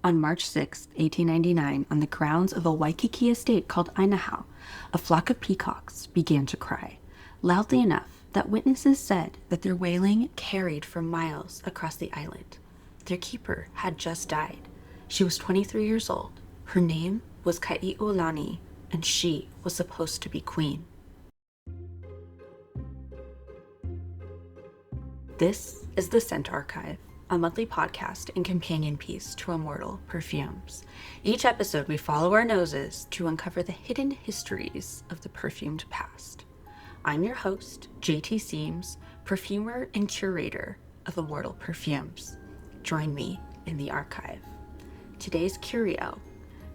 On March 6, 1899, on the grounds of a Waikiki estate called Ainahau, a flock of peacocks began to cry, loudly enough that witnesses said that their wailing carried for miles across the island. Their keeper had just died. She was 23 years old. Her name was Kai'ulani, and she was supposed to be queen. This is the Scent Archive, a monthly podcast and companion piece to Immortal Perfumes. Each episode, we follow our noses to uncover the hidden histories of the perfumed past. I'm your host, JT Seams, perfumer and curator of Immortal Perfumes. Join me in the archive. Today's curio,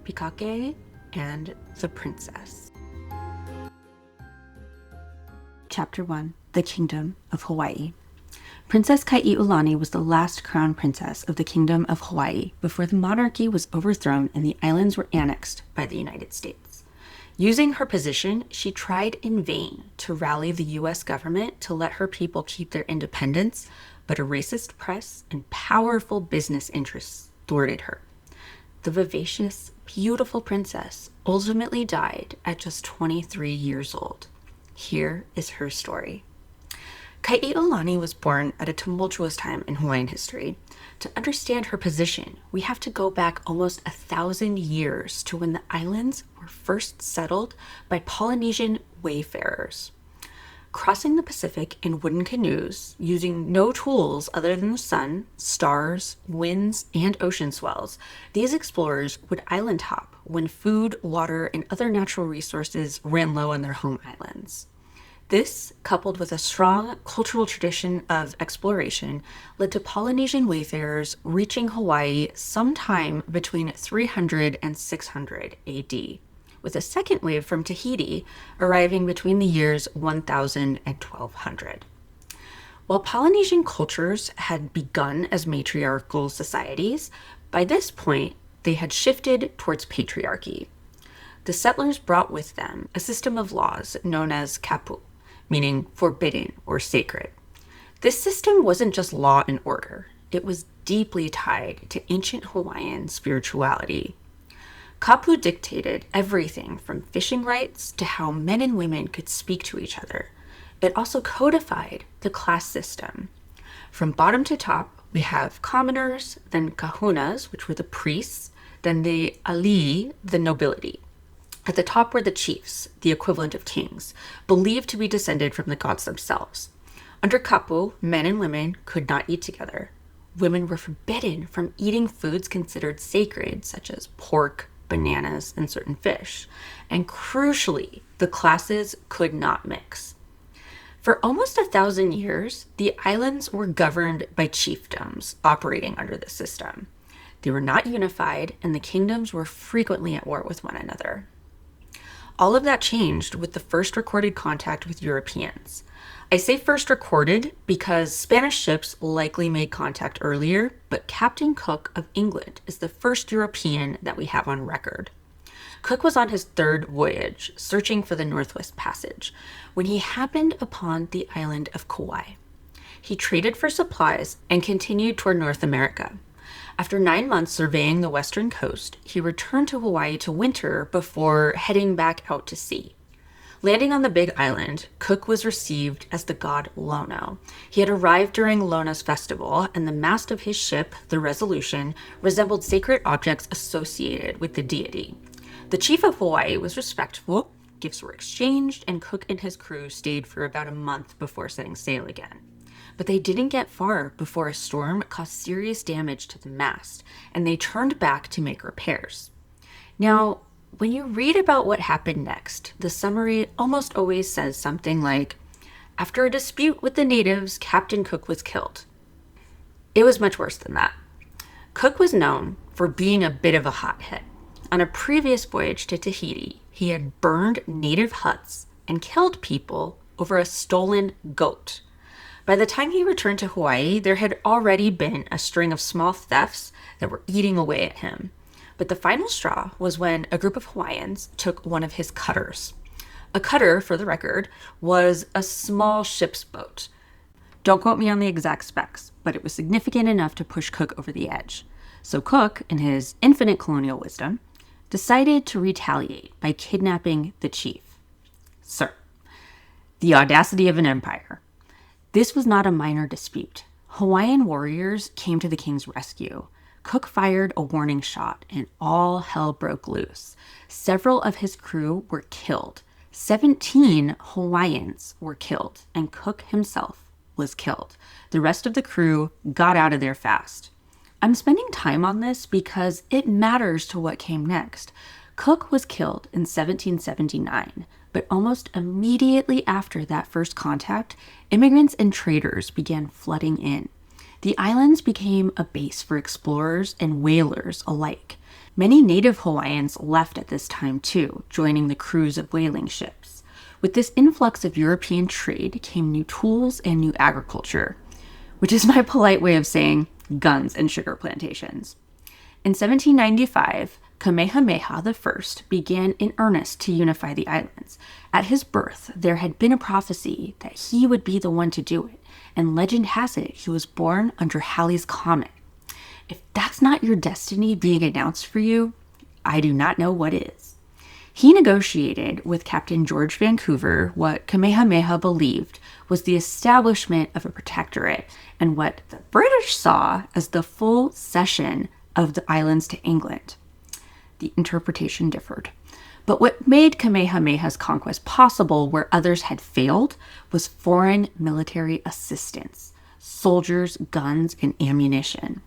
Pikake and the Princess. Chapter 1, The Kingdom of Hawaii. Princess Kai'ulani was the last crown princess of the Kingdom of Hawaii before the monarchy was overthrown and the islands were annexed by the United States. Using her position, she tried in vain to rally the U.S. government to let her people keep their independence, but a racist press and powerful business interests thwarted her. The vivacious, beautiful princess ultimately died at just 23 years old. Here is her story. Kai'ulani was born at a tumultuous time in Hawaiian history. To understand her position, we have to go back almost 1,000 years to when the islands were first settled by Polynesian wayfarers. Crossing the Pacific in wooden canoes, using no tools other than the sun, stars, winds, and ocean swells, these explorers would island hop when food, water, and other natural resources ran low on their home islands. This, coupled with a strong cultural tradition of exploration, led to Polynesian wayfarers reaching Hawaii sometime between 300 and 600 AD, with a second wave from Tahiti arriving between the years 1000 and 1200. While Polynesian cultures had begun as matriarchal societies, by this point they had shifted towards patriarchy. The settlers brought with them a system of laws known as kapu, meaning forbidden or sacred. This system wasn't just law and order. It was deeply tied to ancient Hawaiian spirituality. Kapu dictated everything from fishing rights to how men and women could speak to each other. It also codified the class system. From bottom to top, we have commoners, then kahunas, which were the priests, then the alii, the nobility. At the top were the chiefs, the equivalent of kings, believed to be descended from the gods themselves. Under kapu, men and women could not eat together. Women were forbidden from eating foods considered sacred, such as pork, bananas, and certain fish. And crucially, the classes could not mix. For almost 1,000 years, the islands were governed by chiefdoms operating under this system. They were not unified, and the kingdoms were frequently at war with one another. All of that changed with the first recorded contact with Europeans. I say first recorded because Spanish ships likely made contact earlier, but Captain Cook of England is the first European that we have on record. Cook was on his third voyage, searching for the Northwest Passage, when he happened upon the island of Kauai. He traded for supplies and continued toward North America. After 9 months surveying the western coast, he returned to Hawaii to winter before heading back out to sea. Landing on the Big Island, Cook was received as the god Lono. He had arrived during Lona's festival, and the mast of his ship, the Resolution, resembled sacred objects associated with the deity. The chief of Hawaii was respectful, gifts were exchanged, and Cook and his crew stayed for about a month before setting sail again. But they didn't get far before a storm caused serious damage to the mast, and they turned back to make repairs. Now, when you read about what happened next, the summary almost always says something like, after a dispute with the natives, Captain Cook was killed. It was much worse than that. Cook was known for being a bit of a hothead. On a previous voyage to Tahiti, he had burned native huts and killed people over a stolen goat. By the time he returned to Hawaii, there had already been a string of small thefts that were eating away at him. But the final straw was when a group of Hawaiians took one of his cutters. A cutter, for the record, was a small ship's boat. Don't quote me on the exact specs, but it was significant enough to push Cook over the edge. So Cook, in his infinite colonial wisdom, decided to retaliate by kidnapping the chief. Sir, the audacity of an empire. This was not a minor dispute. Hawaiian warriors came to the king's rescue. Cook fired a warning shot, and all hell broke loose. Several of his crew were killed. 17 Hawaiians were killed, and Cook himself was killed. The rest of the crew got out of there fast. I'm spending time on this because it matters to what came next. Cook was killed in 1779, but almost immediately after that first contact, immigrants and traders began flooding in. The islands became a base for explorers and whalers alike. Many native Hawaiians left at this time too, joining the crews of whaling ships. With this influx of European trade came new tools and new agriculture, which is my polite way of saying guns and sugar plantations. In 1795, Kamehameha I began in earnest to unify the islands. At his birth, there had been a prophecy that he would be the one to do it, and legend has it he was born under Halley's Comet. If that's not your destiny being announced for you, I do not know what is. He negotiated with Captain George Vancouver what Kamehameha believed was the establishment of a protectorate and what the British saw as the full cession of the islands to England. The interpretation differed. But what made Kamehameha's conquest possible where others had failed was foreign military assistance, soldiers, guns, and ammunition.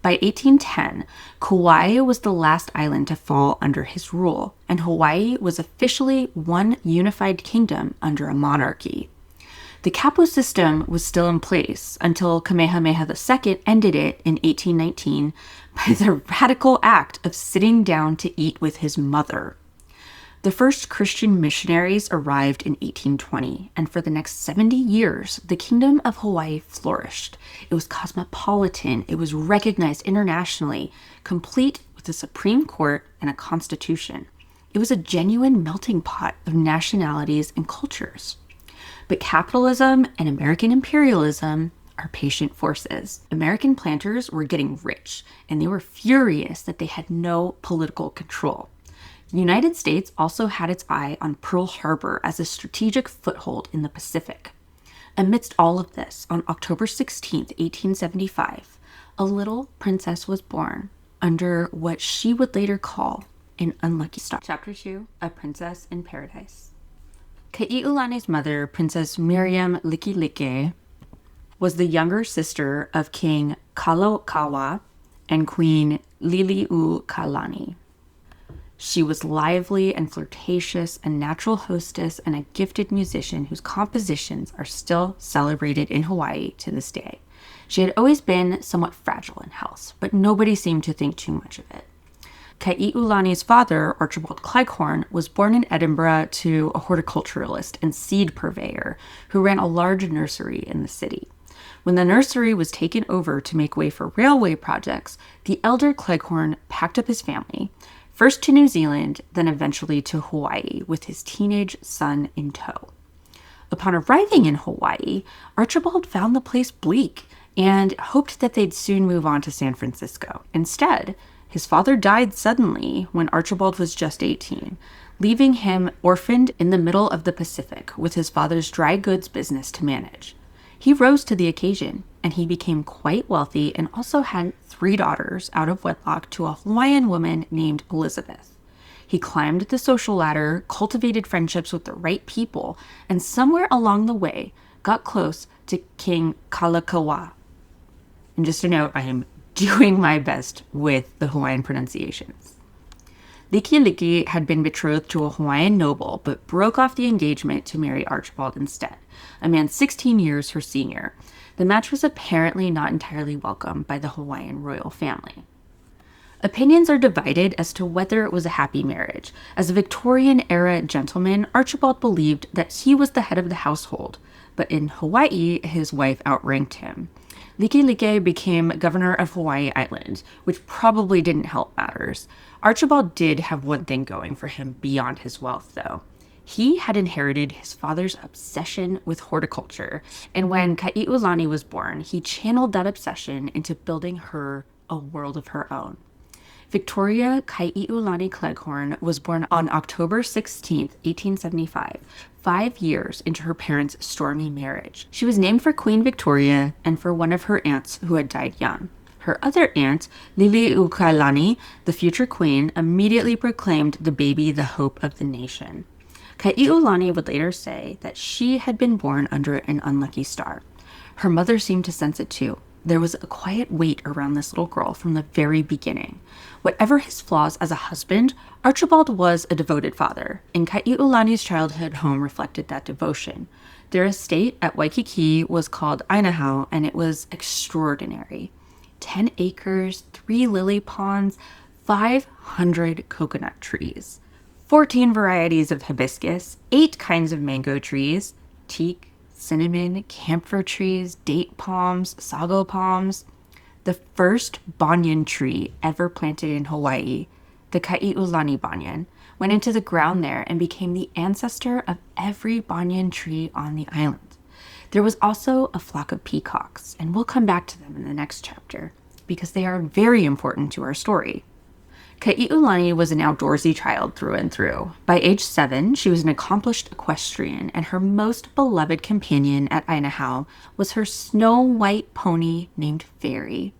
By 1810, Kauai was the last island to fall under his rule, and Hawaii was officially one unified kingdom under a monarchy. The Kapu system was still in place until Kamehameha II ended it in 1819 by the radical act of sitting down to eat with his mother. The first Christian missionaries arrived in 1820, and for the next 70 years, the Kingdom of Hawaii flourished. It was cosmopolitan, it was recognized internationally, complete with a Supreme Court and a constitution. It was a genuine melting pot of nationalities and cultures. But capitalism and American imperialism are patient forces. American planters were getting rich, and they were furious that they had no political control. The United States also had its eye on Pearl Harbor as a strategic foothold in the Pacific. Amidst all of this, on October 16, 1875, a little princess was born under what she would later call an unlucky star. Chapter 2, A Princess in Paradise. Kai'ulane's mother, Princess Miriam Likelike, was the younger sister of King Kalakaua and Queen Liliuokalani. She was lively and flirtatious, a natural hostess, and a gifted musician whose compositions are still celebrated in Hawaii to this day. She had always been somewhat fragile in health, but nobody seemed to think too much of it. Kai'ulane's father, Archibald Cleghorn, was born in Edinburgh to a horticulturalist and seed purveyor who ran a large nursery in the city. When the nursery was taken over to make way for railway projects, the elder Cleghorn packed up his family, first to New Zealand, then eventually to Hawaii, with his teenage son in tow. Upon arriving in Hawaii, Archibald found the place bleak and hoped that they'd soon move on to San Francisco. Instead, his father died suddenly when Archibald was just 18, leaving him orphaned in the middle of the Pacific with his father's dry goods business to manage. He rose to the occasion, and he became quite wealthy and also had 3 daughters out of wedlock to a Hawaiian woman named Elizabeth. He climbed the social ladder, cultivated friendships with the right people, and somewhere along the way got close to King Kalakaua. And just a note, I am doing my best with the Hawaiian pronunciations. Likelike had been betrothed to a Hawaiian noble, but broke off the engagement to marry Archibald instead, a man 16 years her senior. The match was apparently not entirely welcomed by the Hawaiian royal family. Opinions are divided as to whether it was a happy marriage. As a Victorian-era gentleman, Archibald believed that he was the head of the household, but in Hawaii, his wife outranked him. Likelike became governor of Hawaii Island, which probably didn't help matters. Archibald did have one thing going for him beyond his wealth, though. He had inherited his father's obsession with horticulture, and when Kai'ulani was born, he channeled that obsession into building her a world of her own. Victoria Kai'ulani Cleghorn was born on October 16, 1875, 5 years into her parents' stormy marriage. She was named for Queen Victoria and for one of her aunts who had died young. Her other aunt, Liliuokalani, the future queen, immediately proclaimed the baby the hope of the nation. Kai'ulani would later say that she had been born under an unlucky star. Her mother seemed to sense it too. There was a quiet weight around this little girl from the very beginning. Whatever his flaws as a husband, Archibald was a devoted father, and Kai'ulani's childhood home reflected that devotion. Their estate at Waikiki was called Ainahau, and it was extraordinary. 10 acres, 3 lily ponds, 500 coconut trees, 14 varieties of hibiscus, 8 kinds of mango trees, teak, cinnamon, camphor trees, date palms, sago palms. The first banyan tree ever planted in Hawaii, the Kai'ulani banyan, went into the ground there and became the ancestor of every banyan tree on the island. There was also a flock of peacocks, and we'll come back to them in the next chapter because they are very important to our story. Kai'ulani was an outdoorsy child through and through. By age 7, she was an accomplished equestrian, and her most beloved companion at Ainahau was her snow-white pony named Fairy.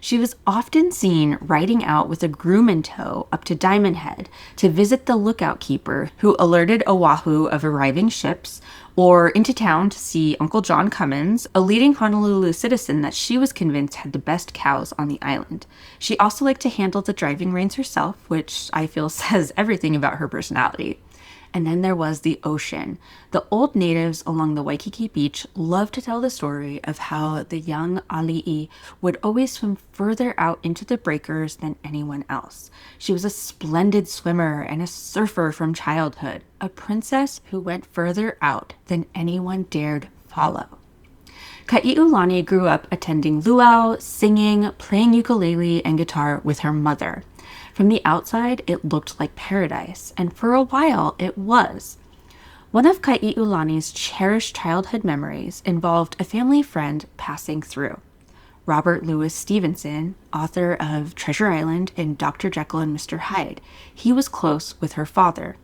She was often seen riding out with a groom in tow up to Diamond Head to visit the lookout keeper who alerted Oahu of arriving ships, or into town to see Uncle John Cummins, a leading Honolulu citizen that she was convinced had the best cows on the island. She also liked to handle the driving reins herself, which I feel says everything about her personality. And then there was the ocean. The old natives along the Waikiki beach loved to tell the story of how the young Ali'i would always swim further out into the breakers than anyone else. She was a splendid swimmer and a surfer from childhood, a princess who went further out than anyone dared follow. Kai'ulani grew up attending luau, singing, playing ukulele and guitar with her mother. From the outside, it looked like paradise, and for a while it was. One of Kai'ulani's cherished childhood memories involved a family friend passing through. Robert Louis Stevenson, author of Treasure Island and Dr. Jekyll and Mr. Hyde, he was close with her father.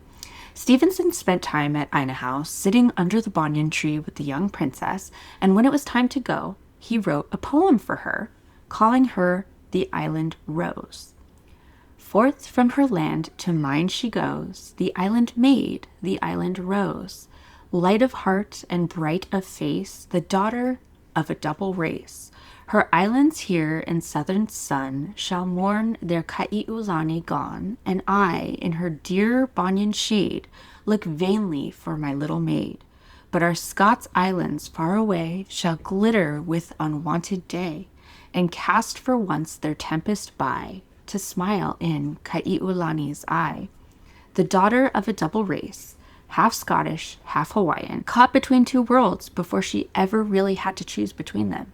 Stevenson spent time at Ainahau, sitting under the banyan tree with the young princess, and when it was time to go, he wrote a poem for her, calling her the Island Rose. Forth from her land to mine she goes, the island maid, the island rose, light of heart and bright of face, the daughter of a double race. Her islands here in southern sun shall mourn their Kai'ulani gone, and I, in her dear banyan shade, look vainly for my little maid. But our Scots islands far away shall glitter with unwonted day, and cast for once their tempest by, to smile in Kai'ulani's eye. The daughter of a double race, half Scottish, half Hawaiian, caught between two worlds before she ever really had to choose between them.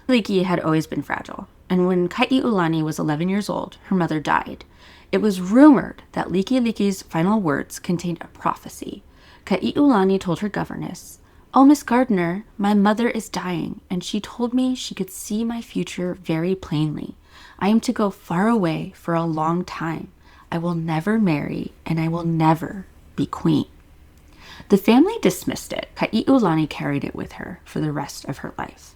Liki had always been fragile, and when Kai'ulani was 11 years old, her mother died. It was rumored that Liki's final words contained a prophecy. Kai'ulani told her governess, "Oh, Miss Gardner, my mother is dying, and she told me she could see my future very plainly. I am to go far away for a long time. I will never marry, and I will never be queen." The family dismissed it. Kai'ulani carried it with her for the rest of her life.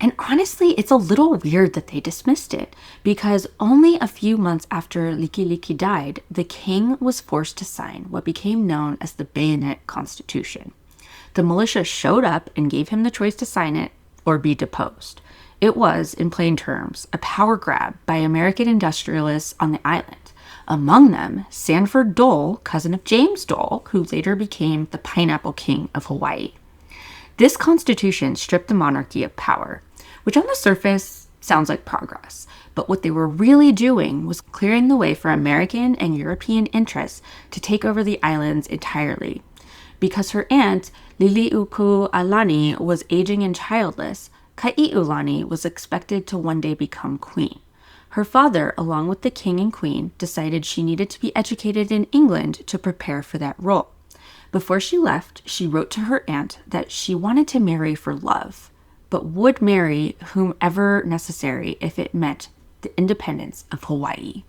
And honestly, it's a little weird that they dismissed it, because only a few months after Liki died, the king was forced to sign what became known as the Bayonet Constitution. The militia showed up and gave him the choice to sign it or be deposed. It was, in plain terms, a power grab by American industrialists on the island. Among them, Sanford Dole, cousin of James Dole, who later became the Pineapple King of Hawaii. This constitution stripped the monarchy of power, which on the surface sounds like progress, but what they were really doing was clearing the way for American and European interests to take over the islands entirely. Because her aunt, Liliuokalani, was aging and childless, Kai'ulani was expected to one day become queen. Her father, along with the king and queen, decided she needed to be educated in England to prepare for that role. Before she left, she wrote to her aunt that she wanted to marry for love, but would marry whomever necessary if it meant the independence of Hawaii.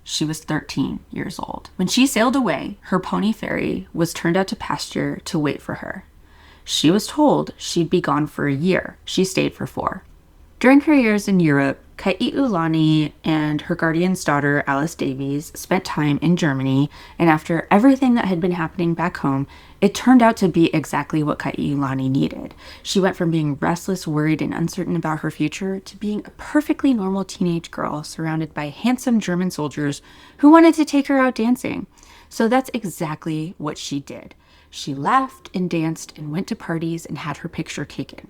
She was 13 years old. When she sailed away, her pony ferry was turned out to pasture to wait for her. She was told she'd be gone for a year. She stayed for 4. During her years in Europe, Kai'ulani and her guardian's daughter, Alice Davies, spent time in Germany, and after everything that had been happening back home, it turned out to be exactly what Kai'ulani needed. She went from being restless, worried, and uncertain about her future to being a perfectly normal teenage girl surrounded by handsome German soldiers who wanted to take her out dancing. So that's exactly what she did. She laughed and danced and went to parties and had her picture taken.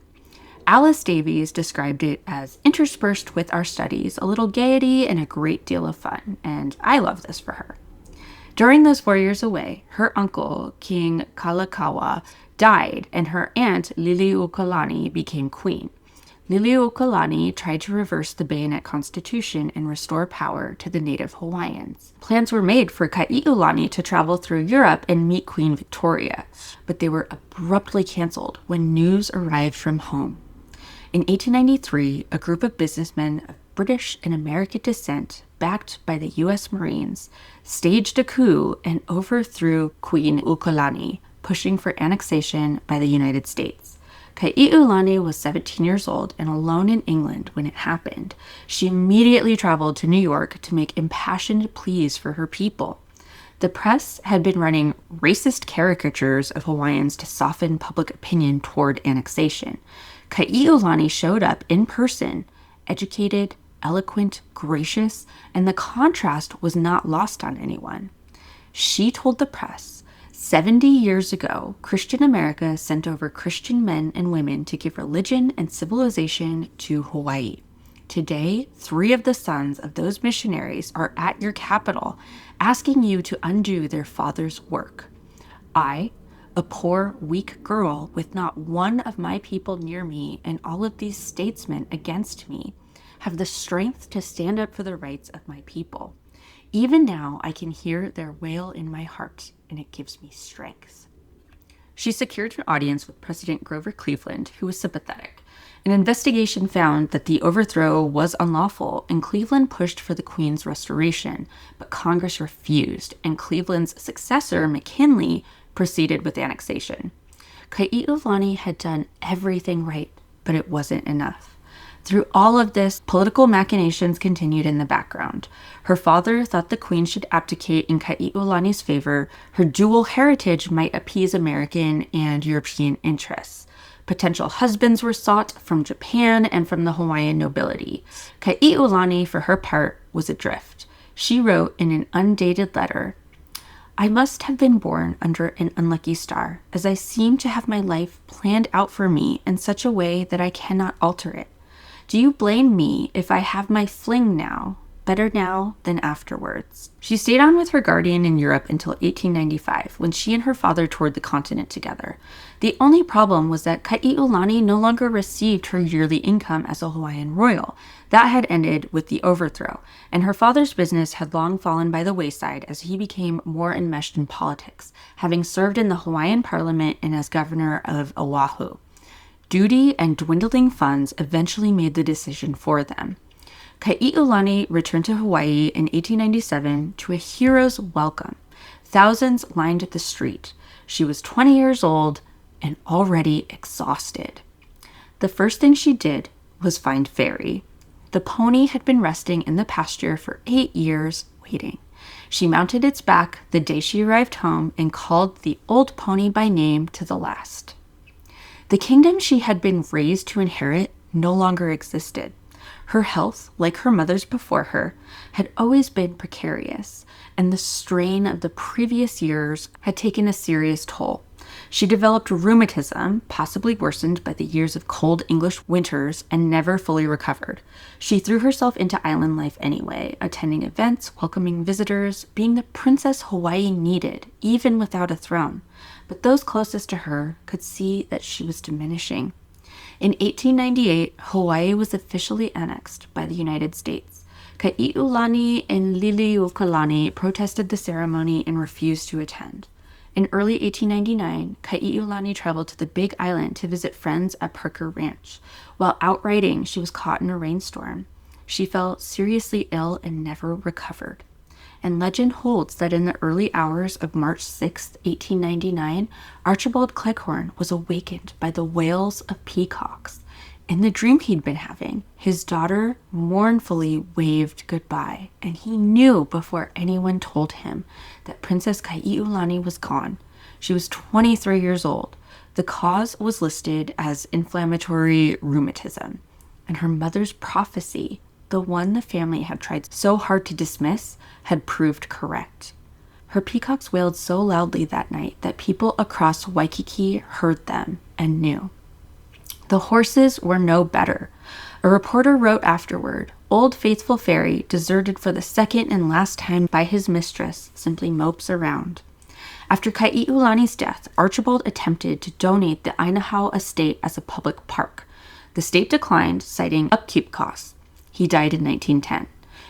Alice Davies described it as interspersed with our studies, a little gaiety and a great deal of fun, and I love this for her. During those 4 years away, her uncle, King Kalakaua, died, and her aunt, Liliuokalani, became queen. Liliuokalani tried to reverse the Bayonet Constitution and restore power to the native Hawaiians. Plans were made for Kai'ulani to travel through Europe and meet Queen Victoria, but they were abruptly canceled when news arrived from home. In 1893, a group of businessmen of British and American descent, backed by the U.S. Marines, staged a coup and overthrew Queen Ukulani, pushing for annexation by the United States. Kai'ulani was 17 years old and alone in England when it happened. She immediately traveled to New York to make impassioned pleas for her people. The press had been running racist caricatures of Hawaiians to soften public opinion toward annexation. Kai'ulani showed up in person, educated, eloquent, gracious, and the contrast was not lost on anyone. She told the press, 70 years ago, Christian America sent over Christian men and women to give religion and civilization to Hawaii. Today, 3 of the sons of those missionaries are at your capital, asking you to undo their father's work. I, a poor, weak girl with not one of my people near me and all of these statesmen against me, have the strength to stand up for the rights of my people. Even now, I can hear their wail in my heart, and it gives me strength. She secured an audience with President Grover Cleveland, who was sympathetic. An investigation found that the overthrow was unlawful, and Cleveland pushed for the Queen's restoration, but Congress refused, and Cleveland's successor, McKinley, proceeded with annexation. Kai'ulani had done everything right, but it wasn't enough. Through all of this, political machinations continued in the background. Her father thought the queen should abdicate in Kai'ulani's favor. Her dual heritage might appease American and European interests. Potential husbands were sought from Japan and from the Hawaiian nobility. Kai'ulani, for her part, was adrift. She wrote in an undated letter, I must have been born under an unlucky star, as I seem to have my life planned out for me in such a way that I cannot alter it. Do you blame me if I have my fling now? Better now than afterwards. She stayed on with her guardian in Europe until 1895, when she and her father toured the continent together. The only problem was that Kai'ulani no longer received her yearly income as a Hawaiian royal. That had ended with the overthrow, and her father's business had long fallen by the wayside as he became more enmeshed in politics, having served in the Hawaiian parliament and as governor of Oahu. Duty and dwindling funds eventually made the decision for them. Kai'ulani returned to Hawaii in 1897 to a hero's welcome. Thousands lined the street. She was 20 years old and already exhausted. The first thing she did was find Fairy. The pony had been resting in the pasture for 8 years, waiting. She mounted its back the day she arrived home and called the old pony by name to the last. The kingdom she had been raised to inherit no longer existed. Her health, like her mother's before her, had always been precarious, and the strain of the previous years had taken a serious toll. She developed rheumatism, possibly worsened by the years of cold English winters, and never fully recovered. She threw herself into island life anyway, attending events, welcoming visitors, being the princess Hawaii needed, even without a throne. But those closest to her could see that she was diminishing. In 1898, Hawaii was officially annexed by the United States. Kai'ulani and Liliuokalani protested the ceremony and refused to attend. In early 1899, Kai'ulani traveled to the Big Island to visit friends at Parker Ranch. While out riding, she was caught in a rainstorm. She fell seriously ill and never recovered. And legend holds that in the early hours of March 6, 1899, Archibald Cleghorn was awakened by the wails of peacocks. In the dream he'd been having, his daughter mournfully waved goodbye, and he knew before anyone told him that Princess Kai'ulani was gone. She was 23 years old. The cause was listed as inflammatory rheumatism, and her mother's prophecy, the one the family had tried so hard to dismiss, had proved correct. Her peacocks wailed so loudly that night that people across Waikiki heard them and knew. The horses were no better. A reporter wrote afterward, "Old faithful Fairy, deserted for the second and last time by his mistress, simply mopes around." After Kai'ulani's death, Archibald attempted to donate the Ainahau estate as a public park. The state declined, citing upkeep costs. He died in 1910.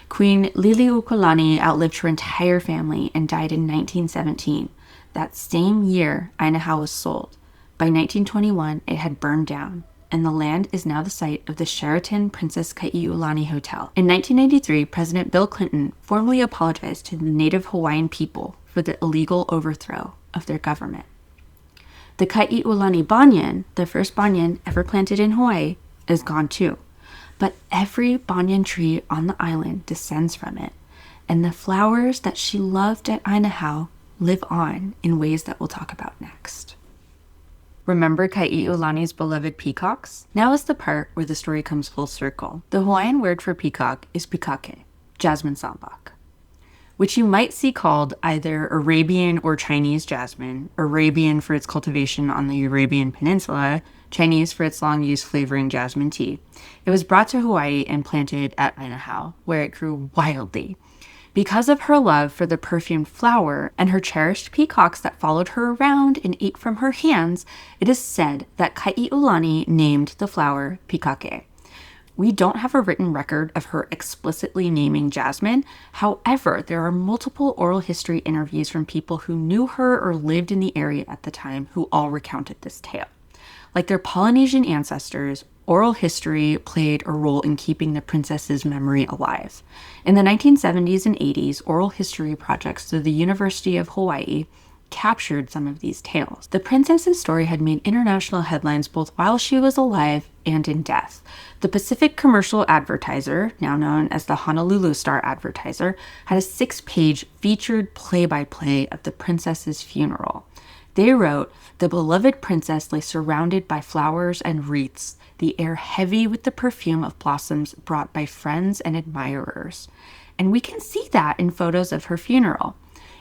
Queen Liliuokalani outlived her entire family and died in 1917. That same year, Ainahau was sold. By 1921, it had burned down, and the land is now the site of the Sheraton Princess Kai'ulani Hotel. In 1993, President Bill Clinton formally apologized to the native Hawaiian people for the illegal overthrow of their government. The Kai'ulani banyan, the first banyan ever planted in Hawaii, is gone too. But every banyan tree on the island descends from it, and the flowers that she loved at Ainahau live on in ways that we'll talk about next. Remember Kai'ulani's beloved peacocks? Now is the part where the story comes full circle. The Hawaiian word for peacock is pikake, jasmine sambac, which you might see called either Arabian or Chinese jasmine, Arabian for its cultivation on the Arabian Peninsula, Chinese for its long-use flavoring jasmine tea. It was brought to Hawaii and planted at Ainahau, where it grew wildly. Because of her love for the perfumed flower and her cherished peacocks that followed her around and ate from her hands, it is said that Kai'ulani named the flower Pikake. We don't have a written record of her explicitly naming Jasmine. However, there are multiple oral history interviews from people who knew her or lived in the area at the time who all recounted this tale. Like their Polynesian ancestors, oral history played a role in keeping the princess's memory alive. In the 1970s and 80s, oral history projects through the University of Hawaii captured some of these tales. The princess's story had made international headlines both while she was alive and in death. The Pacific Commercial Advertiser, now known as the Honolulu Star Advertiser, had a 6-page featured play-by-play of the princess's funeral. They wrote, "The beloved princess lay surrounded by flowers and wreaths, the air heavy with the perfume of blossoms brought by friends and admirers." And we can see that in photos of her funeral.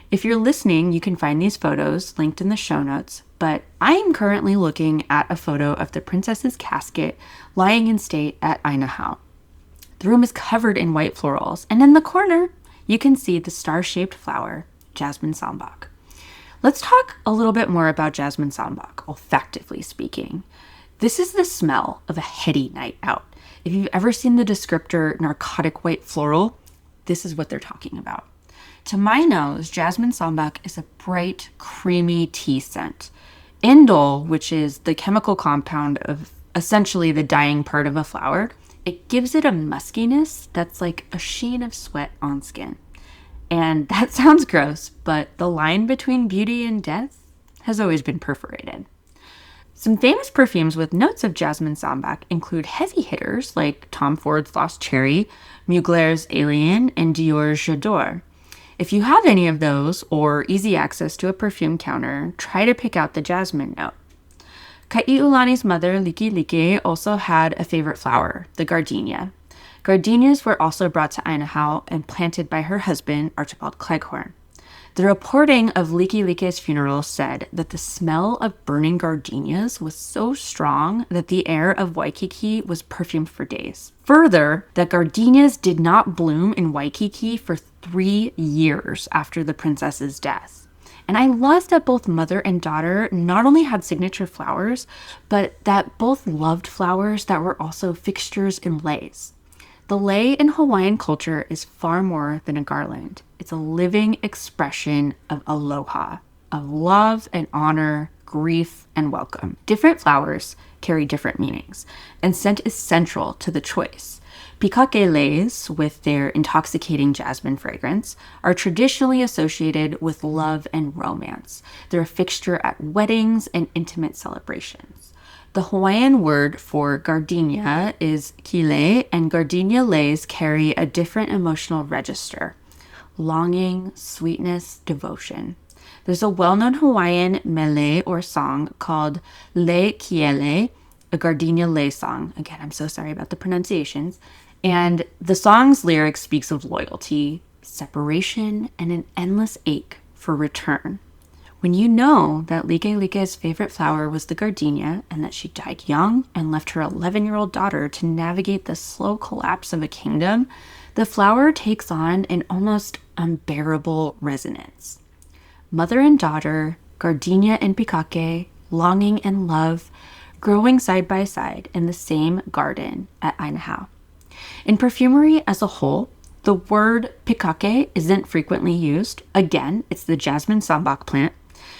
If you're listening, you can find these photos linked in the show notes, but I am currently looking at a photo of the princess's casket lying in state at Ainahau. The room is covered in white florals, and in the corner, you can see the star-shaped flower, jasmine sambac. Let's talk a little bit more about jasmine sambac, olfactively speaking. This is the smell of a heady night out. If you've ever seen the descriptor narcotic white floral, this is what they're talking about. To my nose, jasmine sambac is a bright, creamy tea scent. Indole, which is the chemical compound of essentially the dying part of a flower, it gives it a muskiness that's like a sheen of sweat on skin. And that sounds gross, but the line between beauty and death has always been perforated. Some famous perfumes with notes of jasmine sambac include heavy hitters like Tom Ford's Lost Cherry, Mugler's Alien, and Dior's J'adore. If you have any of those or easy access to a perfume counter, try to pick out the jasmine note. Kai'ulani's mother, Likelike, also had a favorite flower, the gardenia. Gardenias were also brought to Ainahau and planted by her husband, Archibald Cleghorn. The reporting of Likelike's funeral said that the smell of burning gardenias was so strong that the air of Waikiki was perfumed for days. Further, that gardenias did not bloom in Waikiki for 3 years after the princess's death. And I love that both mother and daughter not only had signature flowers, but that both loved flowers that were also fixtures in leis. The lei in Hawaiian culture is far more than a garland. It's a living expression of aloha, of love and honor, grief and welcome. Different flowers carry different meanings, and scent is central to the choice. Pikake leis, with their intoxicating jasmine fragrance, are traditionally associated with love and romance. They're a fixture at weddings and intimate celebrations. The Hawaiian word for gardenia is kile, and gardenia leis carry a different emotional register: longing, sweetness, devotion. There's a well-known Hawaiian mele or song called Le Kiele, a gardenia lei song. Again, I'm so sorry about the pronunciations. And the song's lyric speaks of loyalty, separation, and an endless ache for return. When you know that Like Like's favorite flower was the gardenia and that she died young and left her 11-year-old daughter to navigate the slow collapse of a kingdom, the flower takes on an almost unbearable resonance. Mother and daughter, gardenia and pikake, longing and love, growing side by side in the same garden at Ainahau. In perfumery as a whole, the word pikake isn't frequently used. Again, it's the jasmine sambac plant.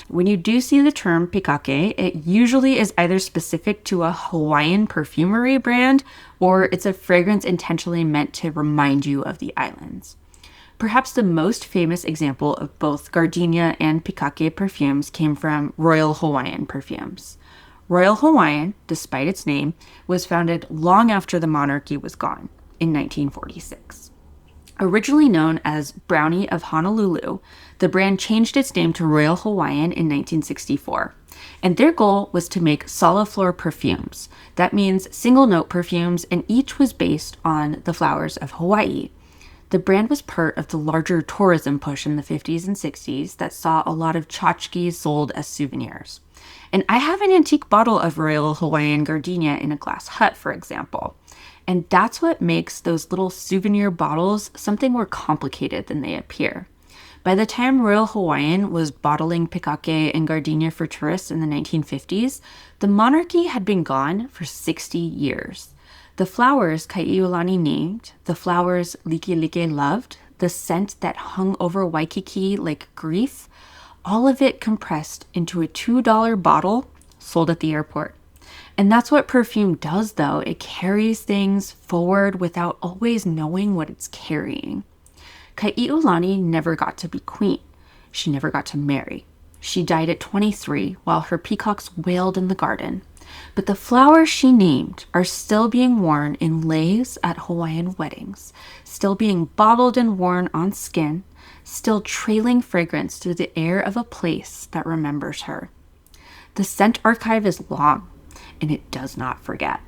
When you do see the term pikake, it usually is either specific to a Hawaiian perfumery brand or it's a fragrance intentionally meant to remind you of the islands. Perhaps the most famous example of both gardenia and pikake perfumes came from Royal Hawaiian perfumes. Royal Hawaiian, despite its name, was founded long after the monarchy was gone, in 1946. Originally known as Brownie of Honolulu, the brand changed its name to Royal Hawaiian in 1964. And their goal was to make soliflor perfumes. That means single note perfumes, and each was based on the flowers of Hawaii. The brand was part of the larger tourism push in the 50s and 60s that saw a lot of tchotchkes sold as souvenirs. And I have an antique bottle of Royal Hawaiian gardenia in a glass hut, for example. And that's what makes those little souvenir bottles something more complicated than they appear. By the time Royal Hawaiian was bottling pikake and gardenia for tourists in the 1950s, the monarchy had been gone for 60 years. The flowers Kai'ulani named, the flowers Likelike loved, the scent that hung over Waikiki like grief, all of it compressed into a $2 bottle sold at the airport. And that's what perfume does, though. It carries things forward without always knowing what it's carrying. Kai'ulani never got to be queen. She never got to marry. She died at 23 while her peacocks wailed in the garden. But the flowers she named are still being worn in leis at Hawaiian weddings, still being bottled and worn on skin, still trailing fragrance through the air of a place that remembers her. The scent archive is long, and it does not forget.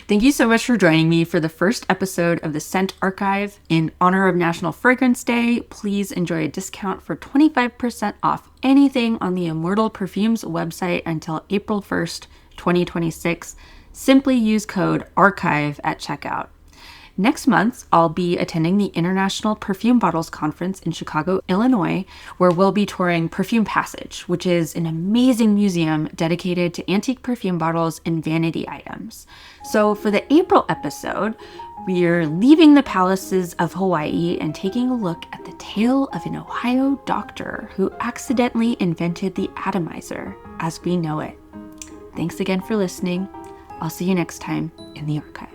Thank you so much for joining me for the first episode of the Scent Archive. In honor of National Fragrance Day, please enjoy a discount for 25% off anything on the Immortal Perfumes website until April 1st, 2026. Simply use code ARCHIVE at checkout. Next month, I'll be attending the International Perfume Bottles Conference in Chicago, Illinois, where we'll be touring Perfume Passage, which is an amazing museum dedicated to antique perfume bottles and vanity items. So for the April episode, we're leaving the palaces of Hawaii and taking a look at the tale of an Ohio doctor who accidentally invented the atomizer as we know it. Thanks again for listening. I'll see you next time in the archive.